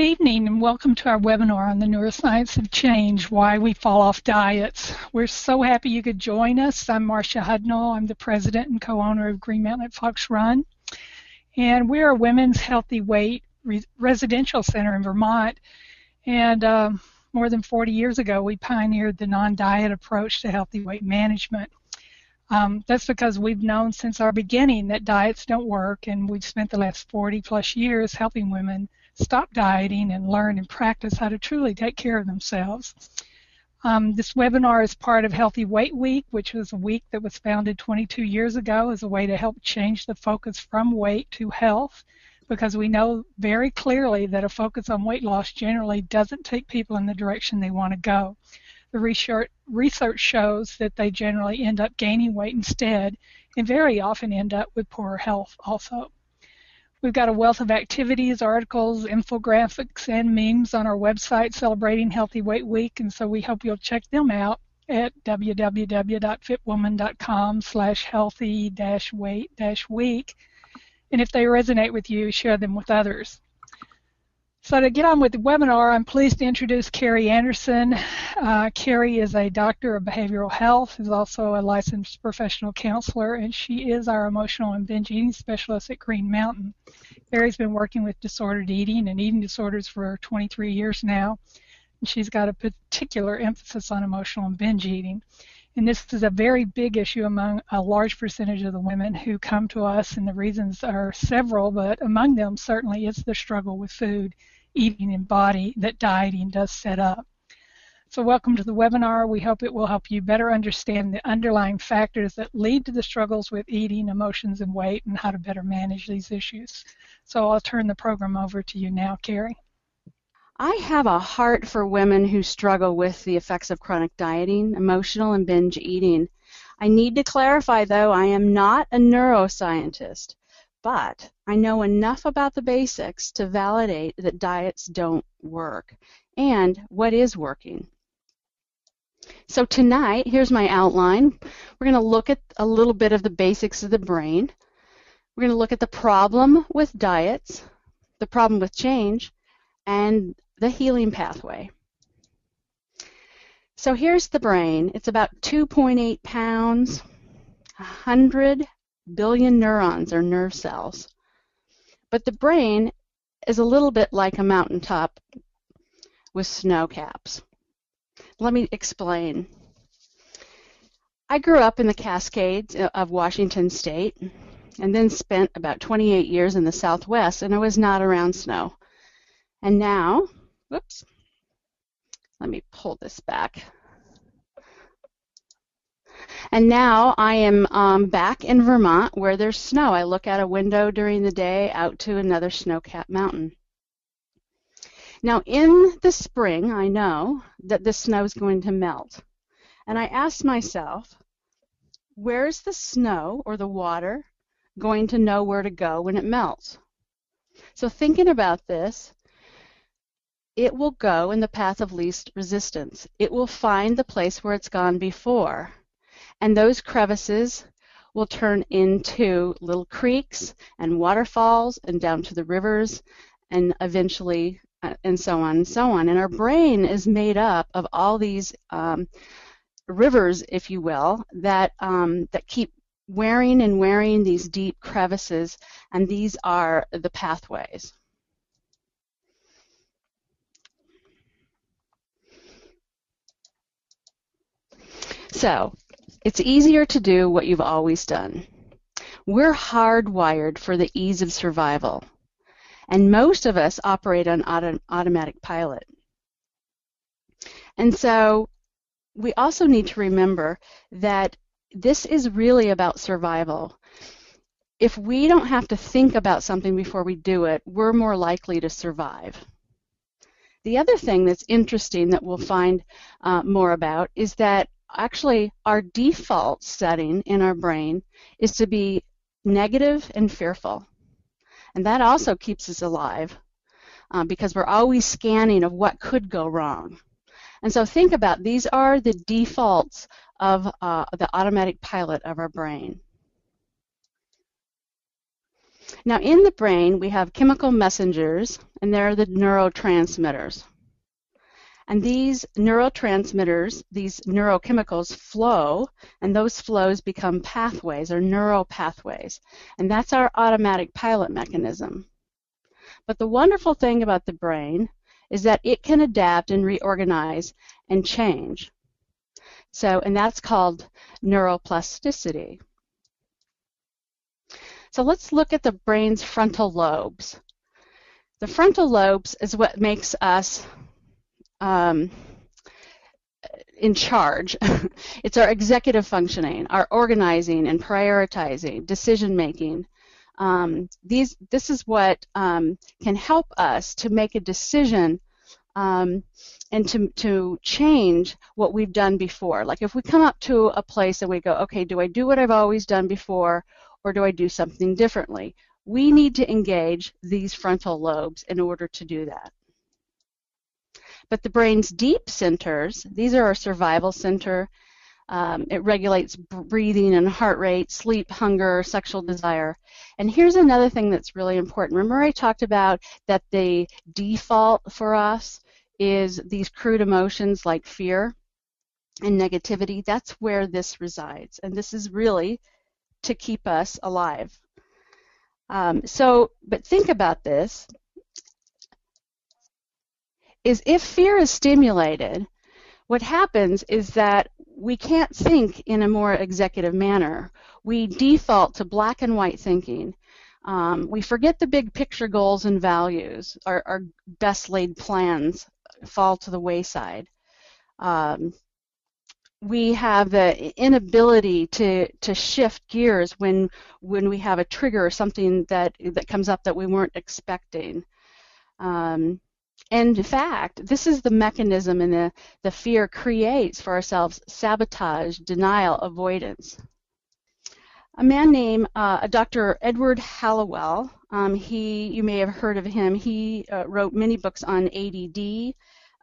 evening and welcome to our webinar on the neuroscience of change, why we fall off diets. We're so happy you could join us. I'm Marcia Hudnall. I'm the president and co-owner of Green Mountain at Fox Run. And we're a women's healthy weight residential center in Vermont. And more than 40 years ago, we pioneered the non-diet approach to healthy weight management. That's because we've known since our beginning that diets don't work, and we've spent the last 40 plus years helping women stop dieting and learn and practice how to truly take care of themselves. This webinar is part of Healthy Weight Week, which was a week that was founded 22 years ago as a way to help change the focus from weight to health, because we know very clearly that a focus on weight loss generally doesn't take people in the direction they want to go. The research shows that they generally end up gaining weight instead, and very often end up with poorer health also. We've got a wealth of activities, articles, infographics, and memes on our website celebrating Healthy Weight Week, and so we hope you'll check them out at www.fitwoman.com/healthy-weight-week. And if they resonate with you, share them with others. So to get on with the webinar, I'm pleased to introduce Carrie Anderson. Carrie is a doctor of behavioral health, is also a licensed professional counselor, and she is our emotional and binge eating specialist at Green Mountain. Carrie's been working with disordered eating and eating disorders for 23 years now, and she's got a particular emphasis on emotional and binge eating. And this is a very big issue among a large percentage of the women who come to us, and the reasons are several, but among them certainly is the struggle with food, eating, and body that dieting does set up. So welcome to the webinar. We hope it will help you better understand the underlying factors that lead to the struggles with eating, emotions, and weight, and how to better manage these issues. So I'll turn the program over to you now, Carrie. I have a heart for women who struggle with the effects of chronic dieting, emotional and binge eating. I need to clarify, though, I am not a neuroscientist, but I know enough about the basics to validate that diets don't work and what is working. So tonight, here's my outline. We're going to look at a little bit of the basics of the brain. We're going to look at the problem with diets, the problem with change, and the healing pathway. So here's the brain. It's about 2.8 pounds, 100 billion neurons or nerve cells. But the brain is a little bit like a mountaintop with snow caps. Let me explain. I grew up in the Cascades of Washington State and then spent about 28 years in the Southwest, and I was not around snow. And now, whoops, let me pull this back. And now I am back in Vermont where there's snow. I look out a window during the day out to another snow-capped mountain. Now in the spring, I know that the snow is going to melt. And I asked myself, where's the snow or the water going to know where to go when it melts? So thinking about this, it will go in the path of least resistance. It will find the place where it's gone before. And those crevices will turn into little creeks and waterfalls and down to the rivers and eventually and so on and so on. And our brain is made up of all these rivers, if you will, that keep wearing and wearing these deep crevices, and these are the pathways. So, it's easier to do what you've always done. We're hardwired for the ease of survival, and most of us operate on automatic pilot. And so, we also need to remember that this is really about survival. If we don't have to think about something before we do it, we're more likely to survive. The other thing that's interesting that we'll find more about is that actually our default setting in our brain is to be negative and fearful. And that also keeps us alive because we're always scanning of what could go wrong. And so think about, these are the defaults of the automatic pilot of our brain. Now, in the brain, we have chemical messengers, and they're the neurotransmitters. And these neurotransmitters, these neurochemicals flow, and those flows become pathways or neural pathways. And that's our automatic pilot mechanism. But the wonderful thing about the brain is that it can adapt and reorganize and change. And that's called neuroplasticity. So let's look at the brain's frontal lobes. The frontal lobes is what makes us in charge. It's our executive functioning, our organizing and prioritizing, decision making. This is what can help us to make a decision and to change what we've done before. Like if we come up to a place and we go, okay, do I do what I've always done before, or do I do something differently? We need to engage these frontal lobes in order to do that. But the brain's deep centers, these are our survival center. It regulates breathing and heart rate, sleep, hunger, sexual desire. And here's another thing that's really important. Remember I talked about that the default for us is these crude emotions like fear and negativity. That's where this resides. And this is really to keep us alive. But think about this, is if fear is stimulated, what happens is that we can't think in a more executive manner. We default to black and white thinking. We forget the big picture goals and values. Our best laid plans fall to the wayside. We have the inability to shift gears when we have a trigger or something that comes up that we weren't expecting. And in fact, this is the mechanism and the fear creates for ourselves: sabotage, denial, avoidance. A man named Dr. Edward Hallowell, you may have heard of him. He wrote many books on ADD,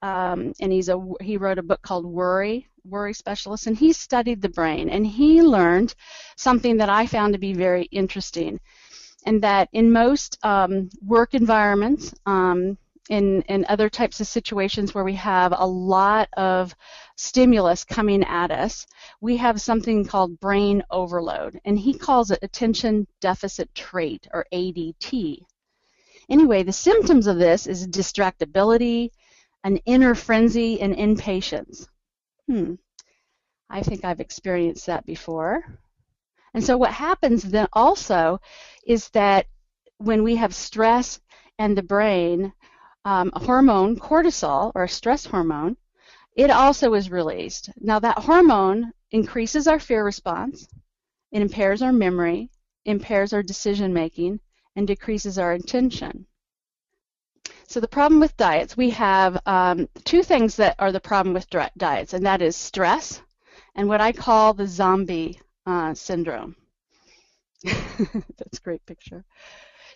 and he wrote a book called Worry Specialist, and he studied the brain, and he learned something that I found to be very interesting, and that in most work environments, in other types of situations where we have a lot of stimulus coming at us, we have something called brain overload, and he calls it attention deficit trait, or ADT. Anyway, the symptoms of this is distractibility, an inner frenzy, and impatience. I think I've experienced that before. And so what happens then also is that when we have stress and the brain, a hormone, cortisol, or a stress hormone, it also is released. Now that hormone increases our fear response, it impairs our memory, impairs our decision making, and decreases our attention. So the problem with diets, we have two things that are the problem with diets, and that is stress and what I call the zombie syndrome. That's a great picture.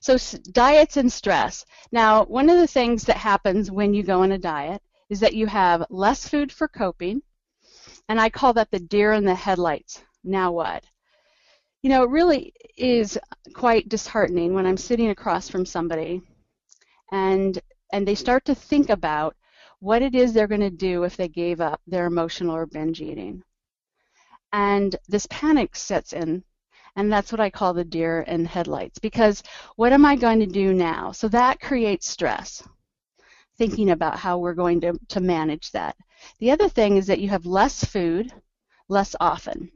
So diets and stress. Now, one of the things that happens when you go on a diet is that you have less food for coping, and I call that the deer in the headlights. Now what? You know, it really is quite disheartening when I'm sitting across from somebody and they start to think about what it is they're going to do if they gave up their emotional or binge eating. And this panic sets in, and that's what I call the deer in headlights, because what am I going to do now? So that creates stress, thinking about how we're going to manage that. The other thing is that you have less food, less often.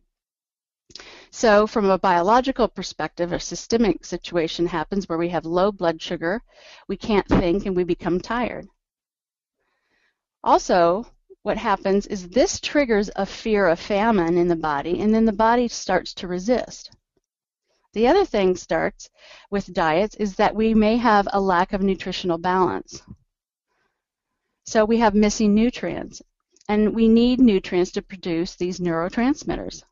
So from a biological perspective, a systemic situation happens where we have low blood sugar, we can't think, and we become tired. Also, what happens is this triggers a fear of famine in the body, and then the body starts to resist. The other thing starts with diets is that we may have a lack of nutritional balance. So we have missing nutrients, and we need nutrients to produce these neurotransmitters.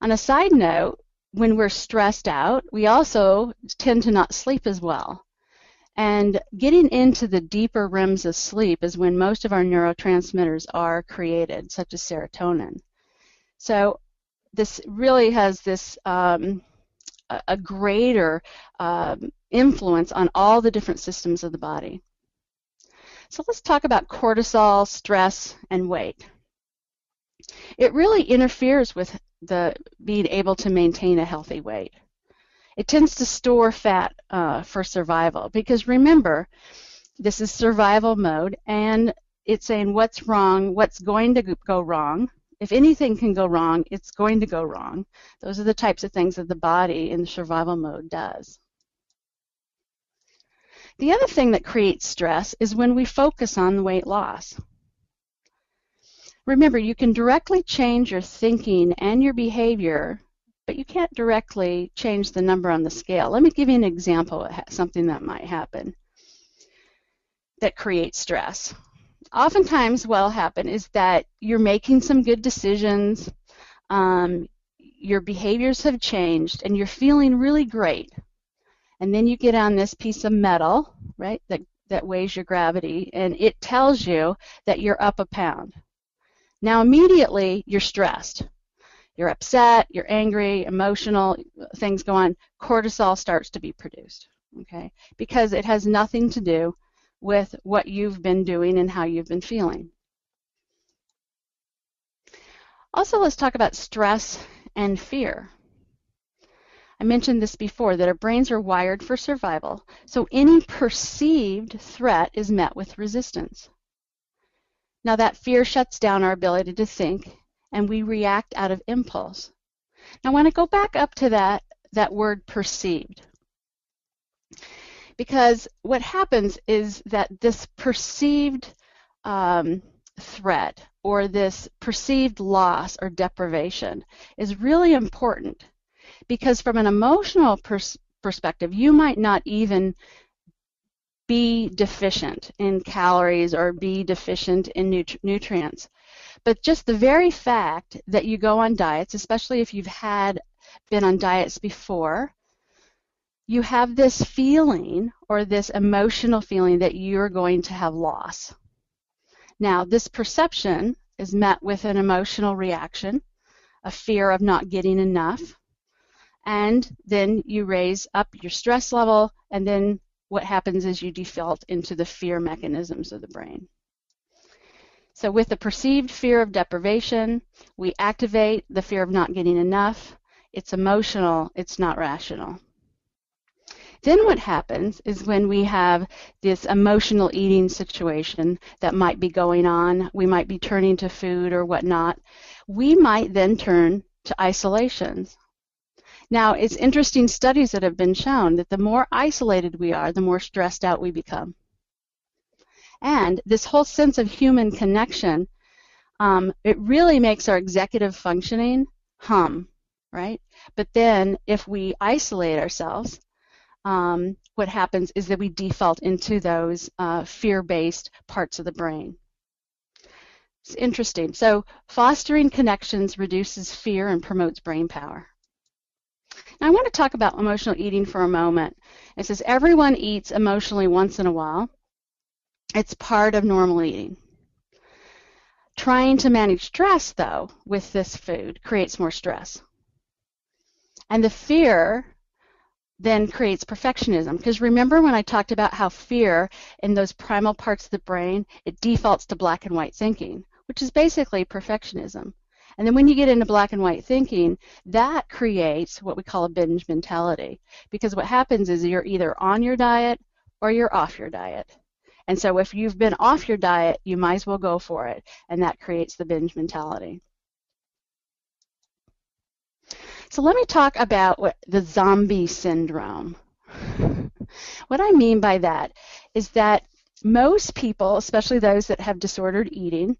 On a side note, when we're stressed out, we also tend to not sleep as well. And getting into the deeper realms of sleep is when most of our neurotransmitters are created, such as serotonin. So this really has this a greater influence on all the different systems of the body. So let's talk about cortisol, stress, and weight. It really interferes with the being able to maintain a healthy weight. It tends to store fat for survival, because remember, this is survival mode, and it's saying what's wrong, what's going to go wrong. If anything can go wrong, it's going to go wrong. Those are the types of things that the body in the survival mode does. The other thing that creates stress is when we focus on the weight loss. Remember, you can directly change your thinking and your behavior, but you can't directly change the number on the scale. Let me give you an example of something that might happen that creates stress. Oftentimes what will happen is that you're making some good decisions, your behaviors have changed, and you're feeling really great. And then you get on this piece of metal, right, that weighs your gravity, and it tells you that you're up a pound. Now immediately you're stressed. You're upset, you're angry, emotional, things go on. Cortisol starts to be produced, okay, because it has nothing to do with what you've been doing and how you've been feeling. Also, let's talk about stress and fear. I mentioned this before, that our brains are wired for survival, so any perceived threat is met with resistance. Now that fear shuts down our ability to think, and we react out of impulse. Now I want to go back up to that word perceived, because what happens is that this perceived threat or this perceived loss or deprivation is really important, because from an emotional perspective, you might not even be deficient in calories or be deficient in nutrients. But just the very fact that you go on diets, especially if you've been on diets before, you have this feeling or this emotional feeling that you're going to have loss. Now, this perception is met with an emotional reaction, a fear of not getting enough, and then you raise up your stress level, and then what happens is you default into the fear mechanisms of the brain. So with the perceived fear of deprivation, we activate the fear of not getting enough. It's emotional, it's not rational. Then what happens is when we have this emotional eating situation that might be going on, we might be turning to food or whatnot, we might then turn to isolations. Now, it's interesting studies that have been shown that the more isolated we are, the more stressed out we become. And this whole sense of human connection, it really makes our executive functioning hum, right? But then if we isolate ourselves, what happens is that we default into those fear-based parts of the brain. It's interesting. So fostering connections reduces fear and promotes brain power. Now I want to talk about emotional eating for a moment. It says everyone eats emotionally once in a while. It's part of normal eating. Trying to manage stress, though, with this food creates more stress. And the fear then creates perfectionism. Because remember when I talked about how fear in those primal parts of the brain, it defaults to black and white thinking, which is basically perfectionism. And then when you get into black and white thinking, that creates what we call a binge mentality. Because what happens is you're either on your diet or you're off your diet. And so if you've been off your diet, you might as well go for it. And that creates the binge mentality. So let me talk about the zombie syndrome. What I mean by that is that most people, especially those that have disordered eating,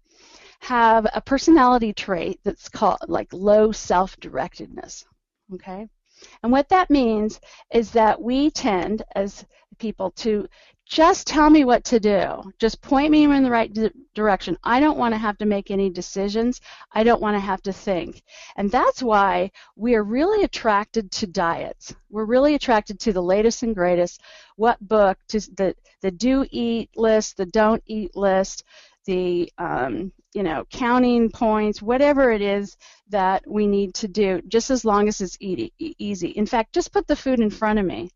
have a personality trait that's called like low self-directedness, okay? And what that means is that we tend as people to just tell me what to do. Just point me in the right direction. I don't want to have to make any decisions. I don't want to have to think. And that's why we are really attracted to diets. We're really attracted to the latest and greatest, what book, to the do-eat list, the don't-eat list, the counting points, whatever it is that we need to do, just as long as it's easy. In fact, just put the food in front of me.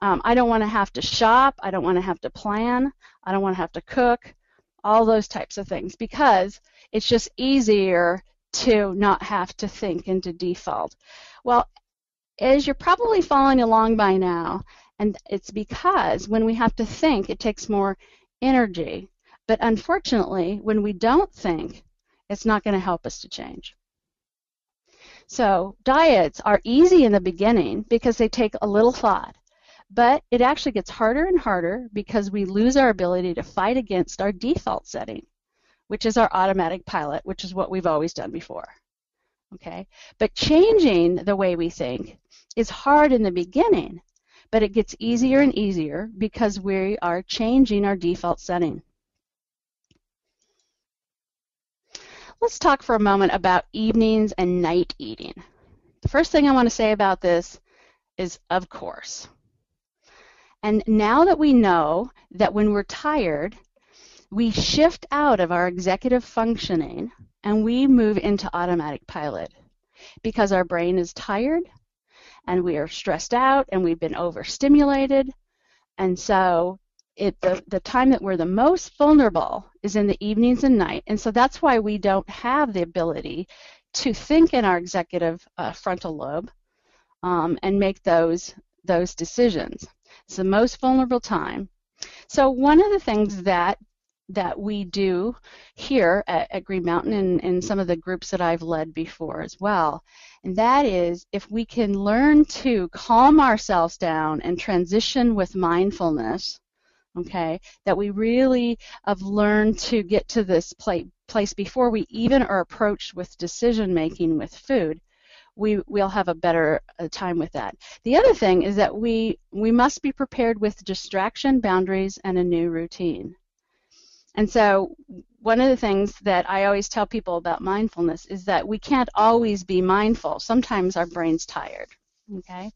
I don't want to have to shop. I don't want to have to plan. I don't want to have to cook, all those types of things, because it's just easier to not have to think and to default. Well, as you're probably following along by now, and it's because when we have to think, it takes more energy. But unfortunately, when we don't think, it's not going to help us to change. So diets are easy in the beginning because they take a little thought. But it actually gets harder and harder because we lose our ability to fight against our default setting, which is our automatic pilot, which is what we've always done before. Okay? But changing the way we think is hard in the beginning, but it gets easier and easier because we are changing our default setting. Let's talk for a moment about evenings and night eating. The first thing I want to say about this is, of course. And now that we know that when we're tired, we shift out of our executive functioning and we move into automatic pilot because our brain is tired and we are stressed out and we've been overstimulated. And so the time that we're the most vulnerable is in the evenings and night. And so that's why we don't have the ability to think in our executive frontal lobe and make those decisions. It's the most vulnerable time. So one of the things that we do here at Green Mountain and in some of the groups that I've led before as well, and that is if we can learn to calm ourselves down and transition with mindfulness, okay, that we really have learned to get to this place before we even are approached with decision making with food, we'll have a better time with that. The other thing is that we must be prepared with distraction, boundaries, and a new routine. And so one of the things that I always tell people about mindfulness is that we can't always be mindful. Sometimes our brain's tired, okay?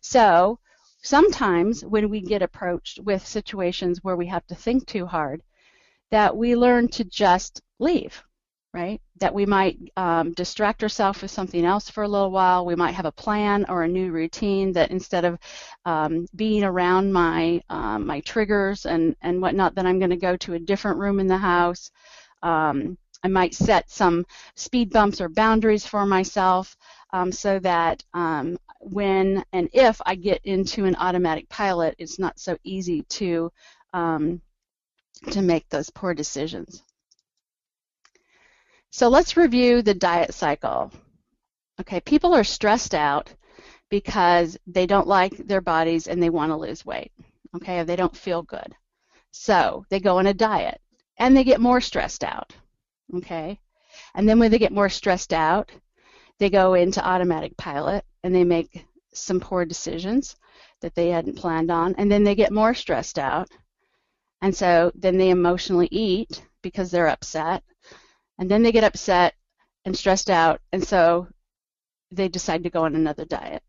So sometimes when we get approached with situations where we have to think too hard, that we learn to just leave, right? That we might distract ourselves with something else for a little while. We might have a plan or a new routine that instead of being around my triggers and whatnot, then I'm going to go to a different room in the house. I might set some speed bumps or boundaries for myself so that when and if I get into an automatic pilot, it's not so easy to make those poor decisions. So let's review the diet cycle. Okay, people are stressed out because they don't like their bodies and they want to lose weight. Okay, or they don't feel good. So they go on a diet and they get more stressed out. Okay, and then when they get more stressed out, they go into automatic pilot and they make some poor decisions that they hadn't planned on, and then they get more stressed out, and so then they emotionally eat because they're upset. And then they get upset and stressed out, and so they decide to go on another diet.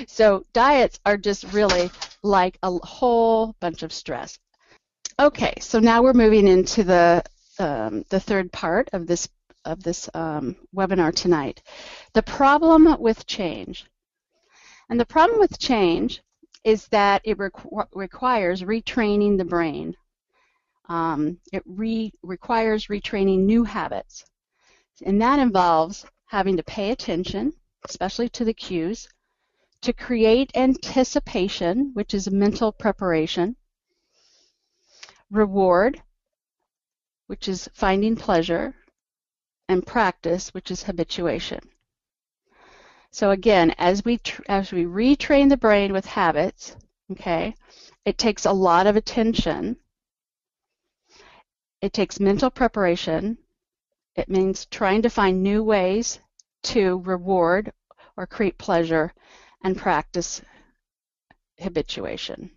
So diets are just really like a whole bunch of stress. Okay, so now we're moving into the third part of this webinar tonight. The problem with change. And the problem with change is that it requires retraining the brain. It requires retraining new habits, and that involves having to pay attention, especially to the cues, to create anticipation, which is mental preparation, reward, which is finding pleasure, and practice, which is habituation. So again, as we retrain the brain with habits, okay, it takes a lot of attention. It takes mental preparation. It means trying to find new ways to reward or create pleasure and practice habituation.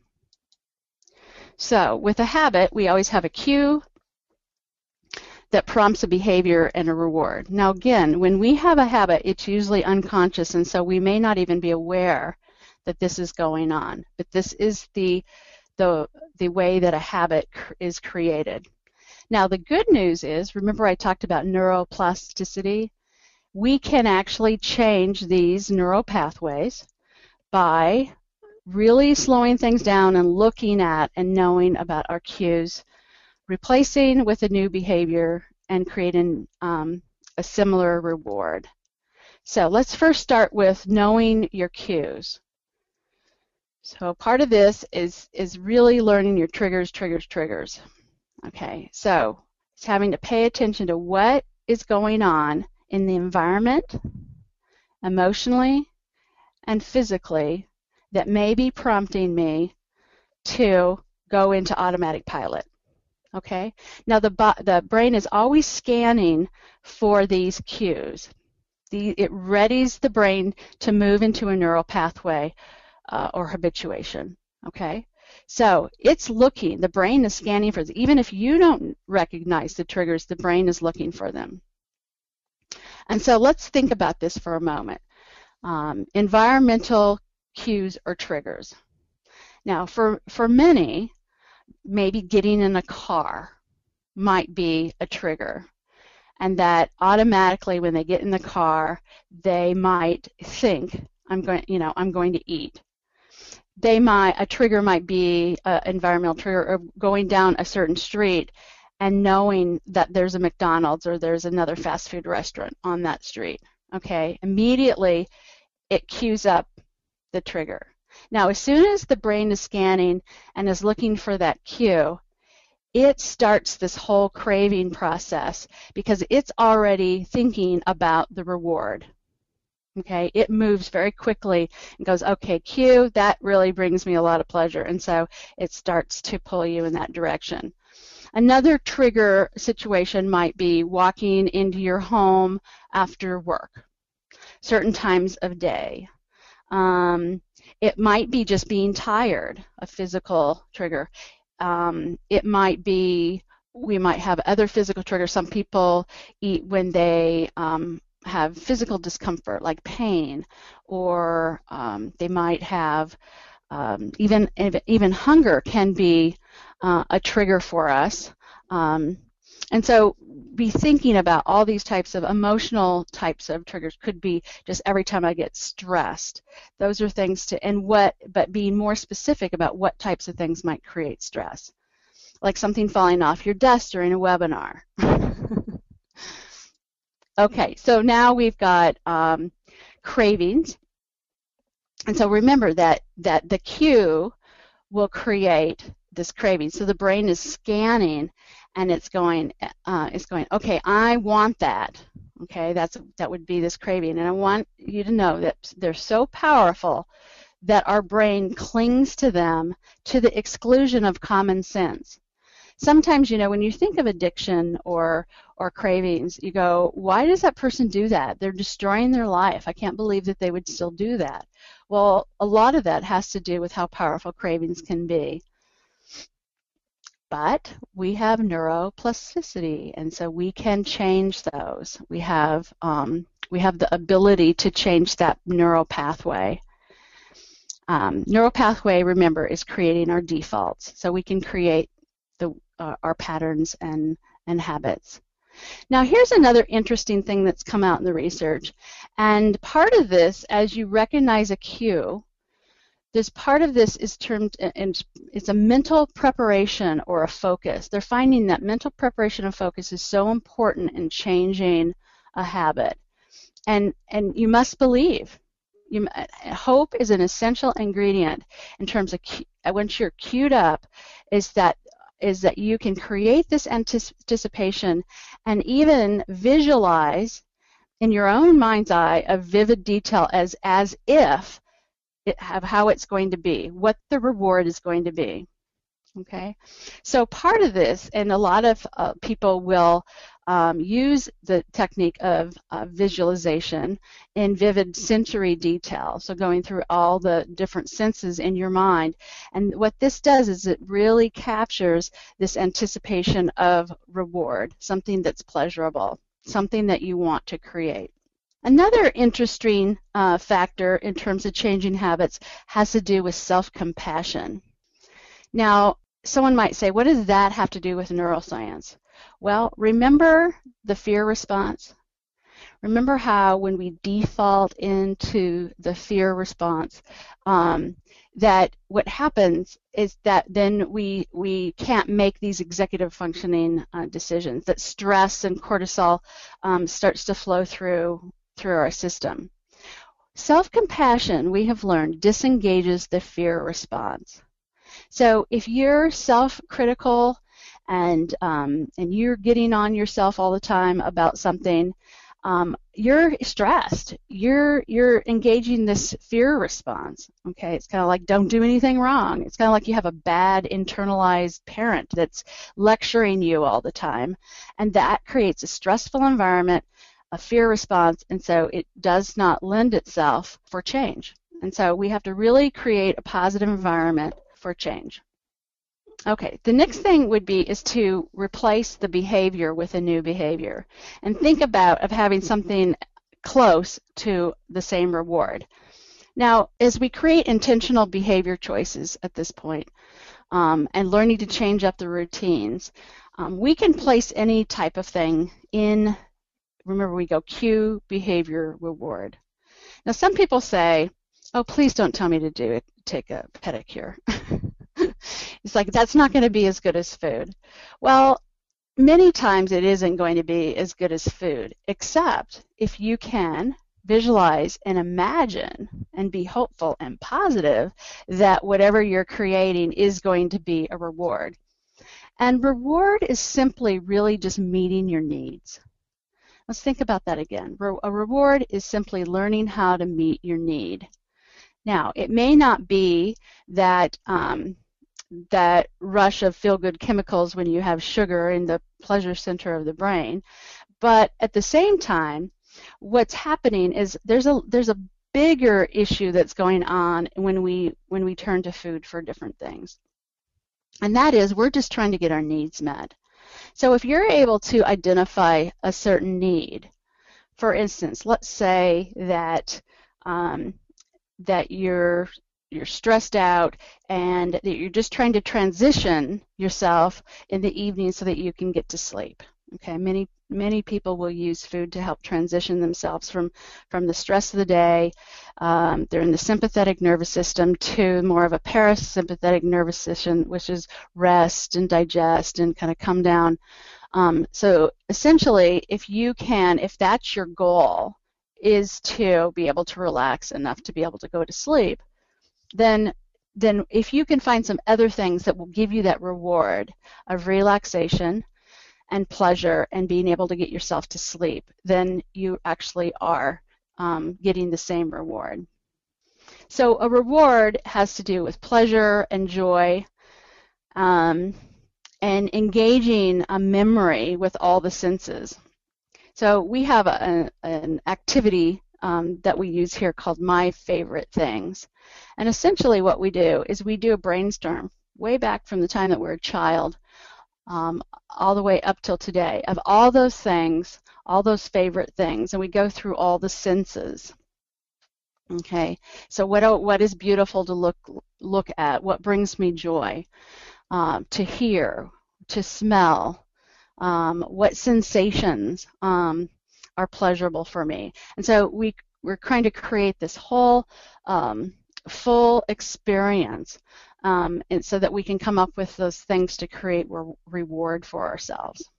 So with a habit, we always have a cue that prompts a behavior and a reward. Now again, when we have a habit, it's usually unconscious, and so we may not even be aware that this is going on. But this is the way that a habit is created. Now, the good news is, remember I talked about neuroplasticity? We can actually change these neural pathways by really slowing things down and looking at and knowing about our cues, replacing with a new behavior, and creating a similar reward. So let's first start with knowing your cues. So part of this is really learning your triggers. Okay, so it's having to pay attention to what is going on in the environment, emotionally and physically, that may be prompting me to go into automatic pilot. Okay, now the brain is always scanning for these cues. It readies the brain to move into a neural pathway or habituation. Okay, so it's looking, the brain is scanning for this. Even if you don't recognize the triggers, the brain is looking for them. And so let's think about this for a moment. Environmental cues or triggers. Now, for many, maybe getting in a car might be a trigger, and that automatically when they get in the car, they might think, I'm going to eat. A trigger might be an environmental trigger, or going down a certain street and knowing that there's a McDonald's or there's another fast food restaurant on that street. Okay, immediately it cues up the trigger. Now, as soon as the brain is scanning and is looking for that cue, it starts this whole craving process because it's already thinking about the reward. Okay, it moves very quickly and goes, okay, cue, that really brings me a lot of pleasure, and so it starts to pull you in that direction. Another trigger situation might be walking into your home after work, certain times of day. It might be just being tired, a physical trigger. It might be, we might have other physical triggers. Some people eat when they have physical discomfort, like pain, or they might have even hunger can be a trigger for us. And so be thinking about all these types of emotional types of triggers. Could be just every time I get stressed. Those are things but being more specific about what types of things might create stress. Like something falling off your desk during a webinar. Okay, so now we've got cravings. And so remember that the cue will create this craving. So the brain is scanning and it's going, okay, I want that. Okay, that would be this craving. And I want you to know that they're so powerful that our brain clings to them to the exclusion of common sense. Sometimes, when you think of addiction or cravings, you go, why does that person do that? They're destroying their life. I can't believe that they would still do that. Well, a lot of that has to do with how powerful cravings can be. But we have neuroplasticity, and so we can change those. We have the ability to change that neural pathway. Neural pathway, remember, is creating our defaults, so we can create our patterns and habits. Now, here's another interesting thing that's come out in the research, and part of this, as you recognize a cue, this part of this is termed, it's a mental preparation or a focus. They're finding that mental preparation and focus is so important in changing a habit, and you must believe. Hope is an essential ingredient in terms of once you're cued up, is that you can create this anticipation and even visualize in your own mind's eye a vivid detail as if of how it's going to be, what the reward is going to be. Okay, so part of this, and a lot of people will use the technique of visualization in vivid sensory detail, so going through all the different senses in your mind. And what this does is it really captures this anticipation of reward, something that's pleasurable, something that you want to create. Another interesting factor in terms of changing habits has to do with self-compassion. Now, someone might say, what does that have to do with neuroscience? Well, remember the fear response? Remember how when we default into the fear response, that what happens is that then we can't make these executive functioning decisions, that stress and cortisol starts to flow through our system. Self-compassion, we have learned, disengages the fear response. So if you're self-critical and you're getting on yourself all the time about something, you're stressed. You're engaging this fear response. Okay, it's kind of like don't do anything wrong. It's kind of like you have a bad internalized parent that's lecturing you all the time, and that creates a stressful environment, a fear response, and so it does not lend itself for change. And so we have to really create a positive environment for change. Okay, the next thing would be is to replace the behavior with a new behavior, and think about of having something close to the same reward. Now, as we create intentional behavior choices at this point, and learning to change up the routines, we can place any type of thing in, remember we go cue, behavior, reward. Now some people say, oh, please don't tell me to take a pedicure. It's like, that's not going to be as good as food. Well, many times it isn't going to be as good as food, except if you can visualize and imagine and be hopeful and positive that whatever you're creating is going to be a reward. And reward is simply really just meeting your needs. Let's think about that again. A reward is simply learning how to meet your need. Now, it may not be that that rush of feel-good chemicals when you have sugar in the pleasure center of the brain, but at the same time, what's happening is there's a bigger issue that's going on when we turn to food for different things, and that is we're just trying to get our needs met. So if you're able to identify a certain need, for instance, let's say that that you're stressed out and that you're just trying to transition yourself in the evening so that you can get to sleep. Okay, many people will use food to help transition themselves from the stress of the day. They're in the sympathetic nervous system to more of a parasympathetic nervous system, which is rest and digest and kind of come down. So essentially, if that's your goal, is to be able to relax enough to be able to go to sleep, then if you can find some other things that will give you that reward of relaxation and pleasure and being able to get yourself to sleep, then you actually are getting the same reward. So a reward has to do with pleasure and joy, and engaging a memory with all the senses. So we have an activity that we use here called My Favorite Things. And essentially what we do is we do a brainstorm way back from the time that we're a child, all the way up till today, of all those things, all those favorite things, and we go through all the senses. Okay, so what is beautiful to look at? What brings me joy? To hear, to smell, what sensations are pleasurable for me. And so we're trying to create this whole full experience, and so that we can come up with those things to create reward for ourselves.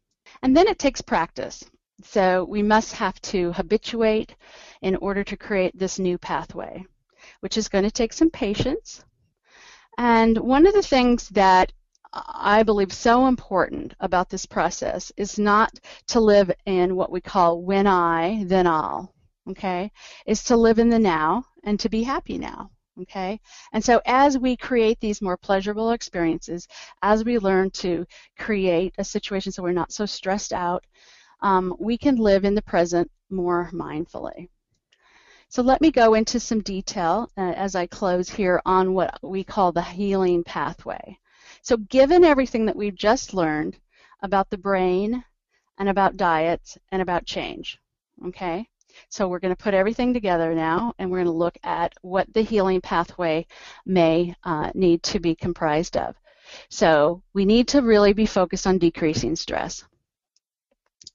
And then it takes practice. So we must have to habituate in order to create this new pathway, which is going to take some patience. And one of the things that I believe so important about this process is not to live in what we call when I, then I'll, okay? Is to live in the now and to be happy now, okay? And so as we create these more pleasurable experiences, as we learn to create a situation so we're not so stressed out, we can live in the present more mindfully. So let me go into some detail as I close here on what we call the healing pathway. So given everything that we've just learned about the brain and about diets and about change, okay? So we're going to put everything together now, and we're going to look at what the healing pathway may need to be comprised of. So we need to really be focused on decreasing stress.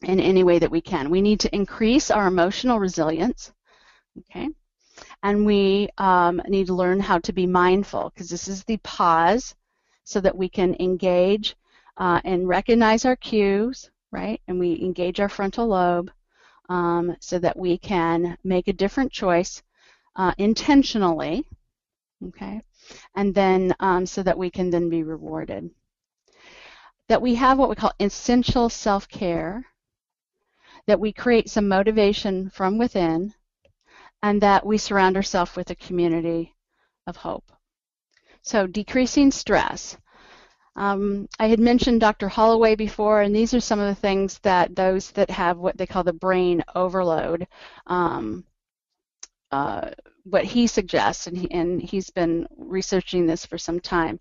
in any way that we can. We need to increase our emotional resilience, okay? And we need to learn how to be mindful, because this is the pause so that we can engage and recognize our cues, right? And we engage our frontal lobe so that we can make a different choice intentionally, okay? And then so that we can then be rewarded. That we have what we call essential self-care, that we create some motivation from within, and that we surround ourselves with a community of hope. So decreasing stress. I had mentioned Dr. Holloway before, and these are some of the things that those that have what they call the brain overload, what he suggests, and he's been researching this for some time.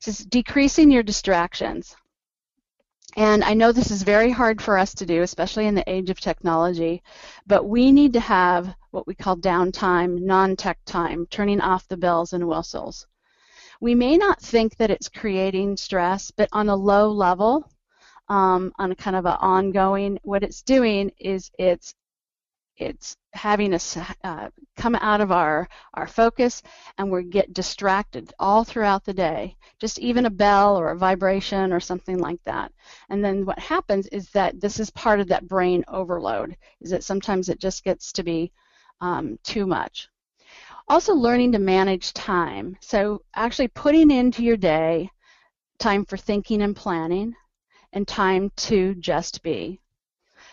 He says decreasing your distractions. And I know this is very hard for us to do, especially in the age of technology, but we need to have what we call downtime, non-tech time, turning off the bells and whistles. We may not think that it's creating stress, but on a low level, on a kind of an ongoing, what it's doing is it's having us come out of our focus, and we get distracted all throughout the day, just even a bell or a vibration or something like that. And then what happens is that this is part of that brain overload, is that sometimes it just gets to be too much. Also learning to manage time. So actually putting into your day time for thinking and planning and time to just be.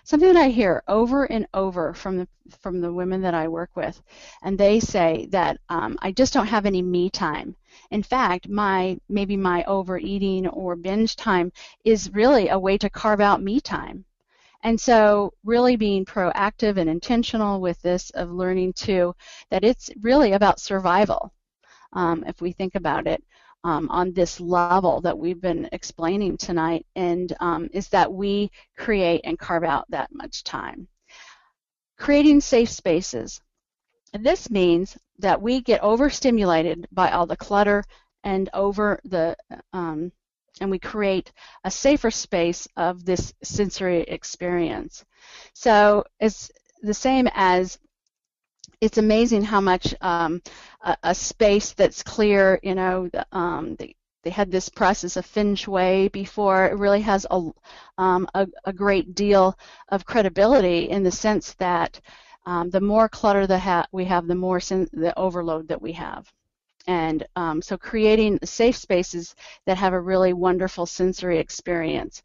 Something that I hear over and over from the women that I work with, and they say that I just don't have any me time. In fact, maybe my overeating or binge time is really a way to carve out me time. And so really being proactive and intentional with this, of learning too that it's really about survival, if we think about it. On this level that we've been explaining tonight, and is that we create and carve out that much time. Creating safe spaces. And this means that we get overstimulated by all the clutter and and we create a safer space of this sensory experience. So it's the same as, it's amazing how much a space that's clear, you know, they had this process of feng shui before. It really has a great deal of credibility, in the sense that the more clutter we have, the more the overload that we have. And so creating safe spaces that have a really wonderful sensory experience,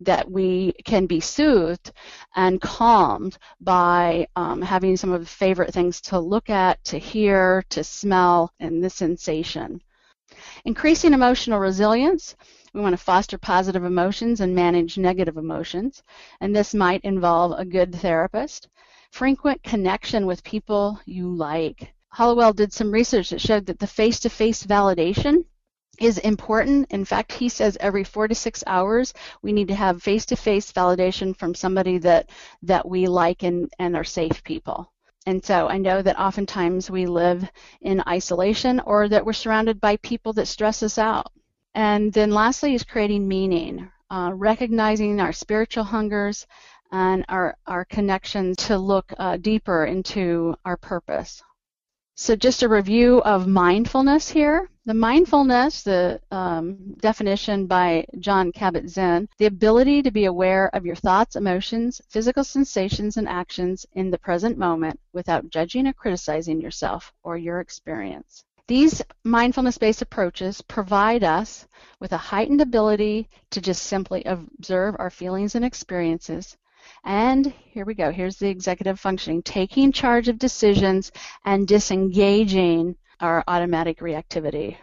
that we can be soothed and calmed by having some of the favorite things to look at, to hear, to smell, and the sensation. Increasing emotional resilience. We want to foster positive emotions and manage negative emotions, and this might involve a good therapist. Frequent connection with people you like. Hollowell did some research that showed that the face-to-face validation is important. In fact, he says every 4 to 6 hours we need to have face-to-face validation from somebody that we like and are safe people. And so I know that oftentimes we live in isolation, or that we're surrounded by people that stress us out. And then lastly is creating meaning, recognizing our spiritual hungers and our connections to look deeper into our purpose. So just a review of mindfulness here. The mindfulness, the definition by John Kabat-Zinn, the ability to be aware of your thoughts, emotions, physical sensations, and actions in the present moment without judging or criticizing yourself or your experience. These mindfulness-based approaches provide us with a heightened ability to just simply observe our feelings and experiences. And here we go, here's the executive functioning, taking charge of decisions and disengaging our automatic reactivity.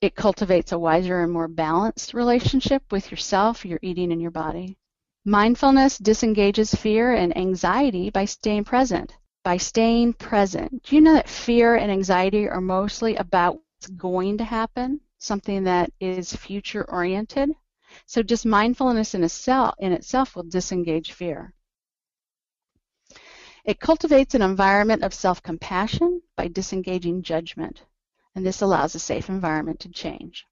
It cultivates a wiser and more balanced relationship with yourself, your eating, and your body. Mindfulness disengages fear and anxiety by staying present. By staying present. Do you know that fear and anxiety are mostly about what's going to happen, something that is future-oriented? So just mindfulness in itself will disengage fear. It cultivates an environment of self-compassion by disengaging judgment, and this allows a safe environment to change.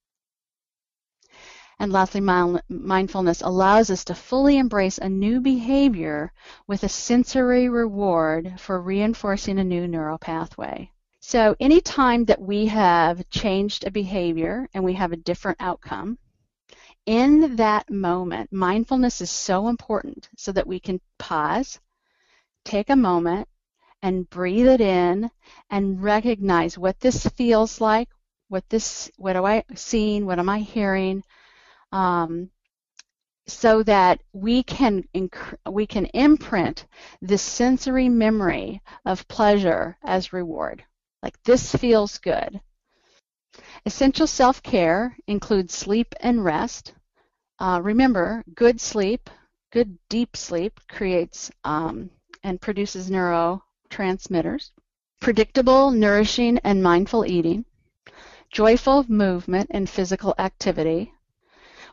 And lastly, mindfulness allows us to fully embrace a new behavior with a sensory reward for reinforcing a new neural pathway. So anytime that we have changed a behavior and we have a different outcome, in that moment, mindfulness is so important so that we can pause, take a moment, and breathe it in and recognize what this feels like, what am I seeing, what am I hearing, so that we can imprint this sensory memory of pleasure as reward. Like, this feels good. Essential self-care includes sleep and rest. Remember, good sleep, good deep sleep creates and produces neurotransmitters. Predictable, nourishing, and mindful eating. Joyful movement and physical activity.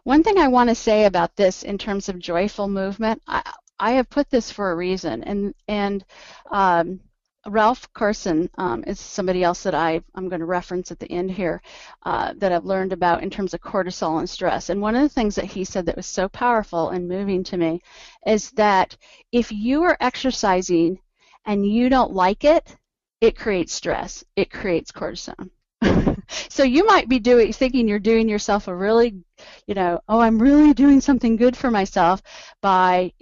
One thing I want to say about this in terms of joyful movement, I have put this for a reason, and Ralph Carson is somebody else that I'm going to reference at the end here that I've learned about in terms of cortisol and stress. And one of the things that he said that was so powerful and moving to me is that if you are exercising and you don't like it, it creates stress. It creates cortisol. So you might be thinking you're doing yourself a really, oh, I'm really doing something good for myself by,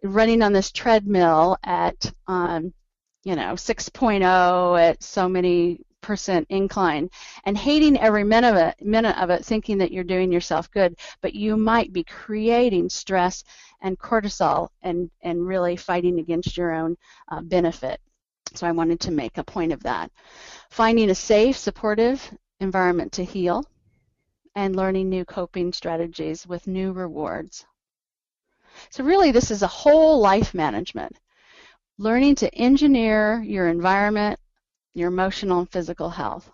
running on this treadmill at, 6.0 at so many percent incline and hating every minute of it, thinking that you're doing yourself good, but you might be creating stress and cortisol and really fighting against your own benefit. So I wanted to make a point of that. Finding a safe, supportive environment to heal, and learning new coping strategies with new rewards. So really, this is a whole life management. Learning to engineer your environment, your emotional and physical health.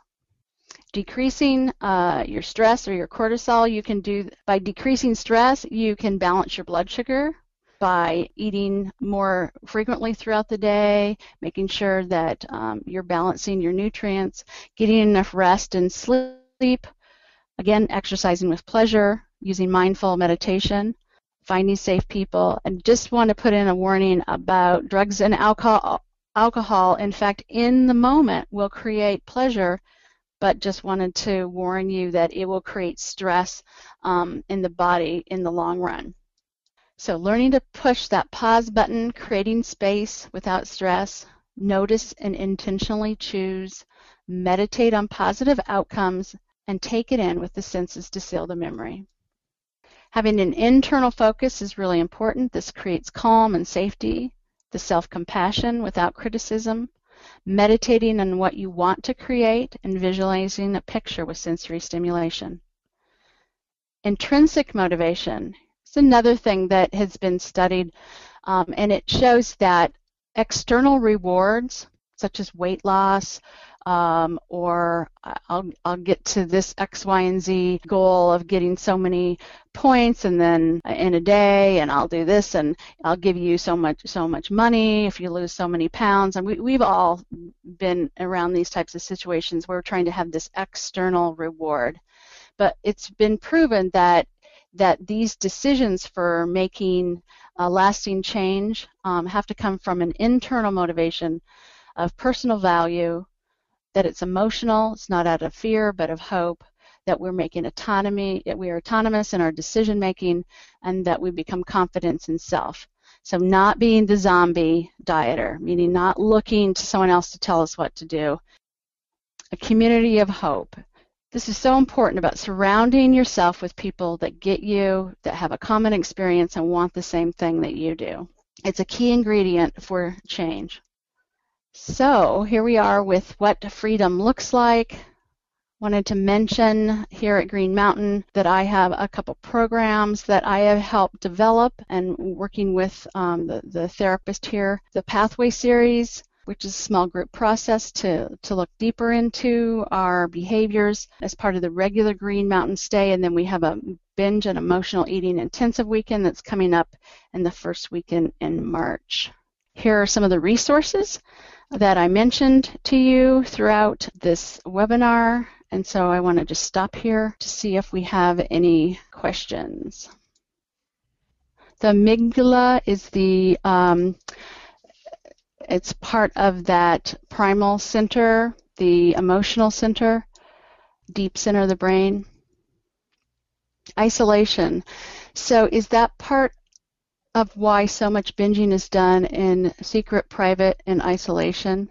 Decreasing your stress or your cortisol, you can do by decreasing stress, you can balance your blood sugar by eating more frequently throughout the day, making sure that you're balancing your nutrients, getting enough rest and sleep, again, exercising with pleasure, using mindful meditation, finding safe people, and just want to put in a warning about drugs and alcohol. Alcohol, in fact, in the moment will create pleasure, but just wanted to warn you that it will create stress in the body in the long run. So learning to push that pause button, creating space without stress, notice and intentionally choose, meditate on positive outcomes, and take it in with the senses to seal the memory. Having an internal focus is really important. This creates calm and safety, the self-compassion without criticism, meditating on what you want to create, and visualizing a picture with sensory stimulation. Intrinsic motivation. It's another thing that has been studied, and it shows that external rewards, such as weight loss, or I'll get to this X, Y, and Z goal of getting so many points, and then in a day, and I'll do this, and I'll give you so much money if you lose so many pounds. And we've all been around these types of situations where we're trying to have this external reward. But it's been proven that these decisions for making a lasting change have to come from an internal motivation of personal value, that it's emotional, it's not out of fear but of hope, that we're making autonomy, that we are autonomous in our decision making, and that we become confident in self. So not being the zombie dieter, meaning not looking to someone else to tell us what to do. A community of hope. This is so important about surrounding yourself with people that get you, that have a common experience and want the same thing that you do. It's a key ingredient for change. So here we are with what freedom looks like. Wanted to mention here at Green Mountain that I have a couple programs that I have helped develop, and working with the therapist here. The Pathway Series, which is a small group process to look deeper into our behaviors as part of the regular Green Mountain stay. And then we have a binge and emotional eating intensive weekend that's coming up in the first weekend in March. Here are some of the resources. that I mentioned to you throughout this webinar. And so I want to just stop here to see if we have any questions. The amygdala is it's part of that primal center, the emotional center, deep center of the brain. Isolation. So is that part of why so much binging is done in secret, private, and isolation?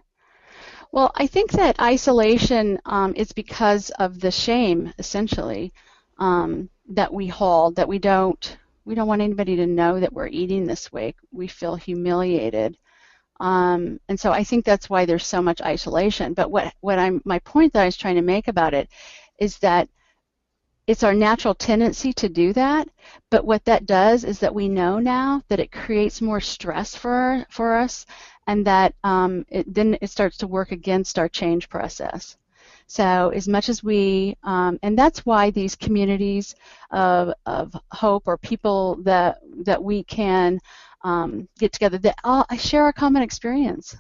Well, I think that isolation is because of the shame, essentially, that we hold, that we don't want anybody to know that we're eating this way. We feel humiliated. And so I think that's why there's so much isolation. But my point that I was trying to make about it is that it's our natural tendency to do that, but what that does is that we know now that it creates more stress for us, and that then it starts to work against our change process. So as much as and that's why these communities of hope, or people that we can get together, that all share a common experience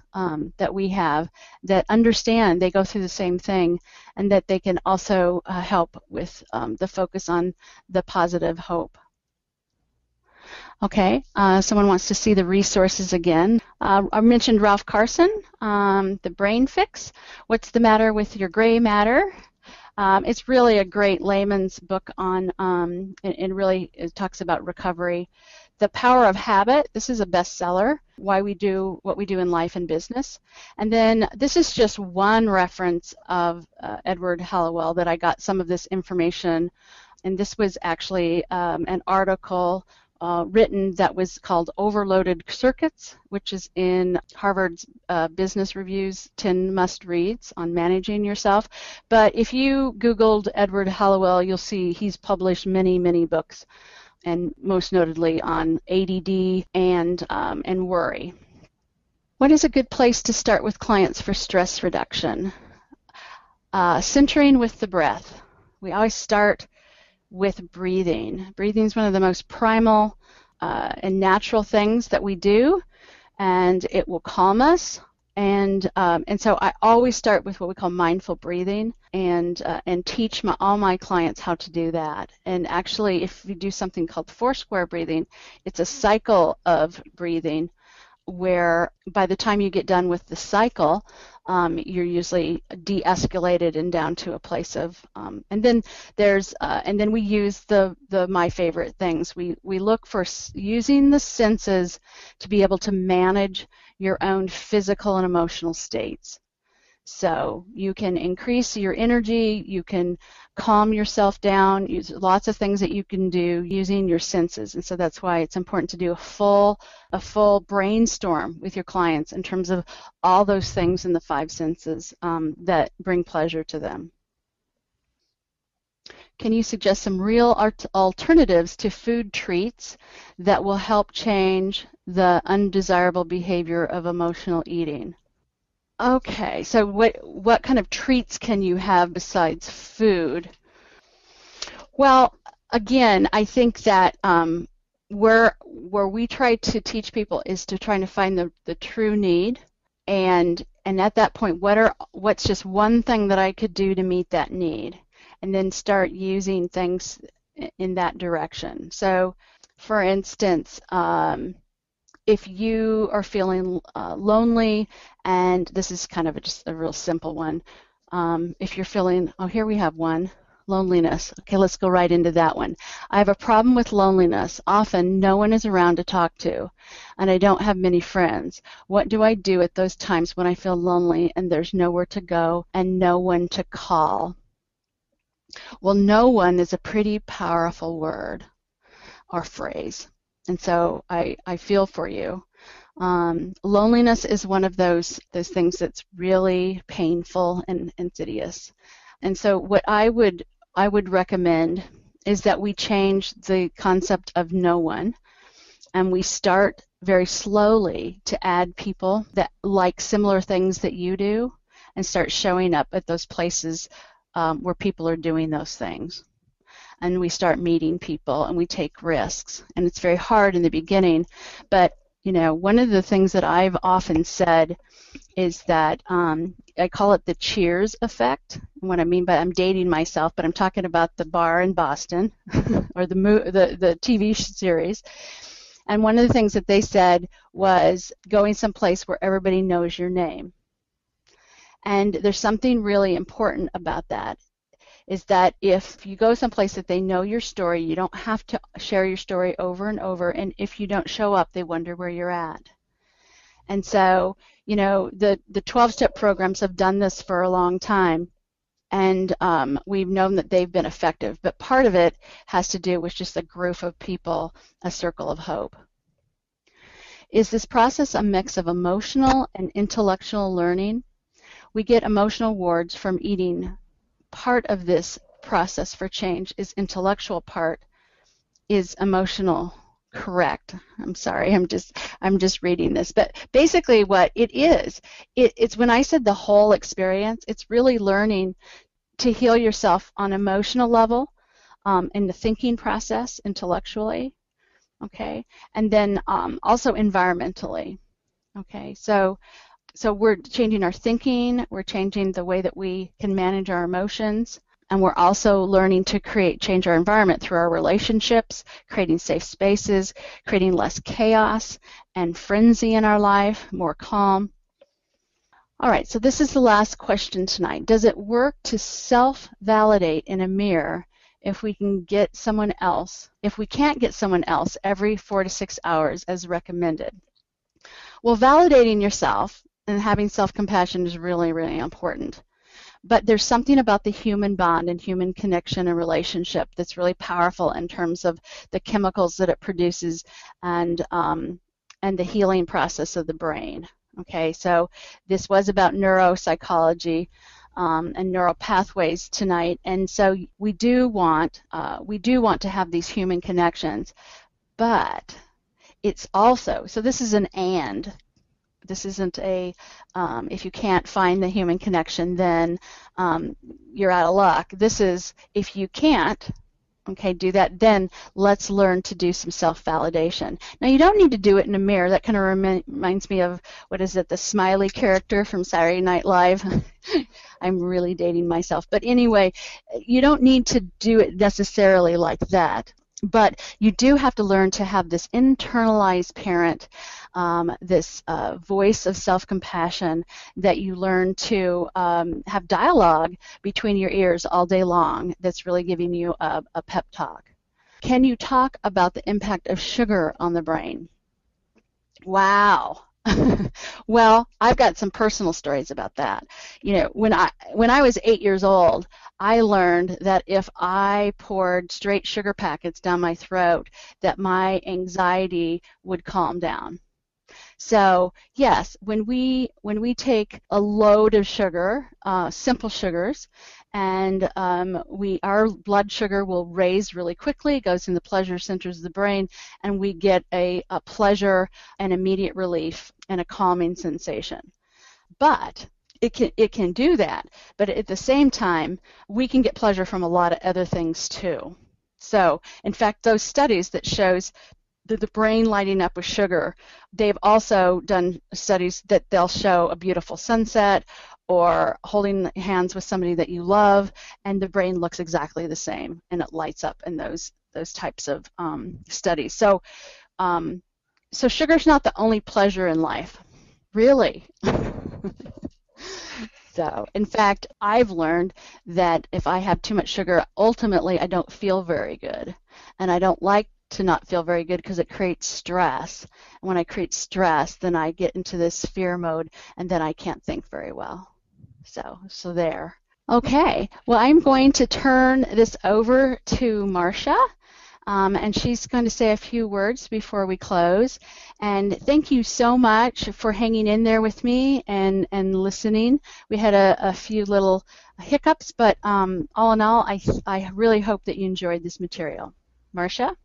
that we have, that understand they go through the same thing, and that they can also help with the focus on the positive hope. Okay, someone wants to see the resources again. I mentioned Ralph Carson, the Brain Fix. What's the matter with your gray matter? It's really a great layman's book on, and really it talks about recovery. The Power of Habit, this is a bestseller, Why We Do What We Do in Life and Business. And then this is just one reference of Edward Hallowell that I got some of this information, and this was actually an article written that was called Overloaded Circuits, which is in Harvard's Business Review's 10 must-reads on managing yourself. But if you Googled Edward Hallowell, you'll see he's published many, many books, and most notably on ADD and worry. What is a good place to start with clients for stress reduction? Centering with the breath. We always start with breathing. Breathing is one of the most primal and natural things that we do, and it will calm us. And so I always start with what we call mindful breathing, and teach all my clients how to do that. And actually, if you do something called four-square breathing, it's a cycle of breathing where by the time you get done with the cycle, you're usually de-escalated and down to a place of, and then we use the my favorite things. We look for using the senses to be able to manage your own physical and emotional states. So you can increase your energy, you can calm yourself down, use lots of things that you can do using your senses. And so that's why it's important to do a full brainstorm with your clients in terms of all those things in the five senses that bring pleasure to them. Can you suggest some real alternatives to food treats that will help change the undesirable behavior of emotional eating? Okay, so what kind of treats can you have besides food? Well, again, I think that where we try to teach people is to try to find the true need, and at that point, what's just one thing that I could do to meet that need, and then start using things in that direction. So, for instance, if you are feeling lonely, and this is kind of just a real simple one, if you're feeling, oh, here we have one, loneliness. Okay, let's go right into that one. I have a problem with loneliness. Often no one is around to talk to, and I don't have many friends. What do I do at those times when I feel lonely and there's nowhere to go and no one to call? Well, no one is a pretty powerful word or phrase. And so I feel for you. Loneliness is one of those things that's really painful and insidious. And so what I would recommend is that we change the concept of no one, and we start very slowly to add people that like similar things that you do, and start showing up at those places where people are doing those things. And we start meeting people, and we take risks. And it's very hard in the beginning, but one of the things that I've often said is that I call it the Cheers effect. And what I mean by, I'm dating myself, but I'm talking about the bar in Boston or the TV series. And one of the things that they said was going someplace where everybody knows your name. And there's something really important about that, is that if you go someplace that they know your story, you don't have to share your story over and over. And if you don't show up, they wonder where you're at. And so, you know, the 12-step programs have done this for a long time. And we've known that they've been effective. But part of it has to do with just a group of people, a circle of hope. Is this process a mix of emotional and intellectual learning? We get emotional rewards from eating. Part of this process for change is intellectual, part is emotional. Correct. I'm sorry, I'm just reading this. But basically what it is, it's when I said the whole experience, it's really learning to heal yourself on emotional level, in the thinking process, intellectually, okay, and then also environmentally, okay. So we're changing our thinking, we're changing the way that we can manage our emotions, and we're also learning to change our environment through our relationships, creating safe spaces, creating less chaos and frenzy in our life, more calm. All right, so this is the last question tonight. Does it work to self-validate in a mirror if we can't get someone else every 4 to 6 hours as recommended? Well, validating yourself and having self-compassion is really, really important. But there's something about the human bond and human connection and relationship that's really powerful in terms of the chemicals that it produces and the healing process of the brain. Okay, so this was about neuropsychology and neural pathways tonight, and so we do want to have these human connections, but it's also, so this is an and. This isn't a, if you can't find the human connection, then you're out of luck. This is, if you can't, okay, do that, then let's learn to do some self-validation. Now, you don't need to do it in a mirror. That kind of reminds me of, what is it, the Smiley character from Saturday Night Live? I'm really dating myself. But anyway, you don't need to do it necessarily like that. But you do have to learn to have this internalized parent, this voice of self-compassion that you learn to have dialogue between your ears all day long that's really giving you a pep talk. Can you talk about the impact of sugar on the brain? Wow. Well, I've got some personal stories about that. You know, when I was 8 years old, I learned that if I poured straight sugar packets down my throat, that my anxiety would calm down. So yes, when we take a load of sugar, simple sugars, and our blood sugar will raise really quickly, goes in the pleasure centers of the brain, and we get a pleasure and immediate relief and a calming sensation. But it can do that, but at the same time, we can get pleasure from a lot of other things too. So, in fact, those studies that shows the brain lighting up with sugar, they've also done studies that they'll show a beautiful sunset or holding hands with somebody that you love, and the brain looks exactly the same, and it lights up in those types of studies. So sugar's not the only pleasure in life, really. So, in fact, I've learned that if I have too much sugar, ultimately I don't feel very good, and I don't like to not feel very good because it creates stress. And when I create stress, then I get into this fear mode, and then I can't think very well. So there. Okay, well, I'm going to turn this over to Marcia, and she's going to say a few words before we close. And thank you so much for hanging in there with me and listening. We had a few little hiccups, but all in all, I really hope that you enjoyed this material. Marcia?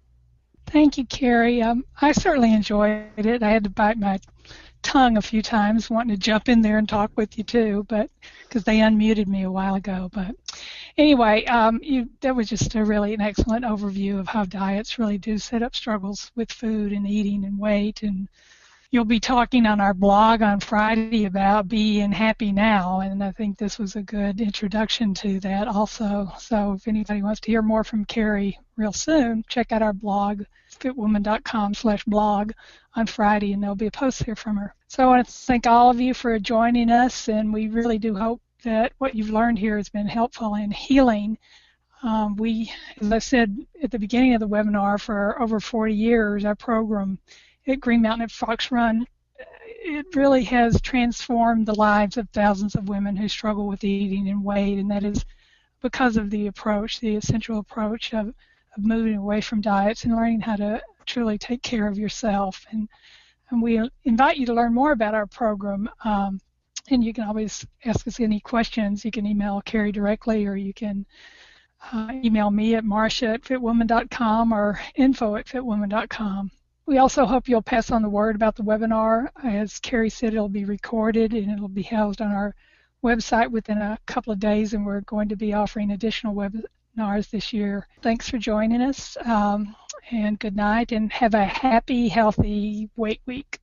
Thank you, Carrie. I certainly enjoyed it. I had to bite my tongue a few times wanting to jump in there and talk with you too, but because they unmuted me a while ago. But anyway, that was just an excellent overview of how diets really do set up struggles with food and eating and weight and you'll be talking on our blog on Friday about being happy now, and I think this was a good introduction to that also. So if anybody wants to hear more from Carrie real soon, check out our blog, fitwoman.com/blog on Friday, and there'll be a post here from her. So I want to thank all of you for joining us, and we really do hope that what you've learned here has been helpful in healing. As I said at the beginning of the webinar, for over 40 years, our program at Green Mountain at Fox Run, it really has transformed the lives of thousands of women who struggle with eating and weight, and that is because of the approach, the essential approach of moving away from diets and learning how to truly take care of yourself. And we invite you to learn more about our program, and you can always ask us any questions. You can email Carrie directly, or you can email me at marsha@fitwoman.com or info@fitwoman.com. We also hope you'll pass on the word about the webinar. As Carrie said, it'll be recorded and it'll be housed on our website within a couple of days, and we're going to be offering additional webinars this year. Thanks for joining us, and good night, and have a happy, healthy weight week.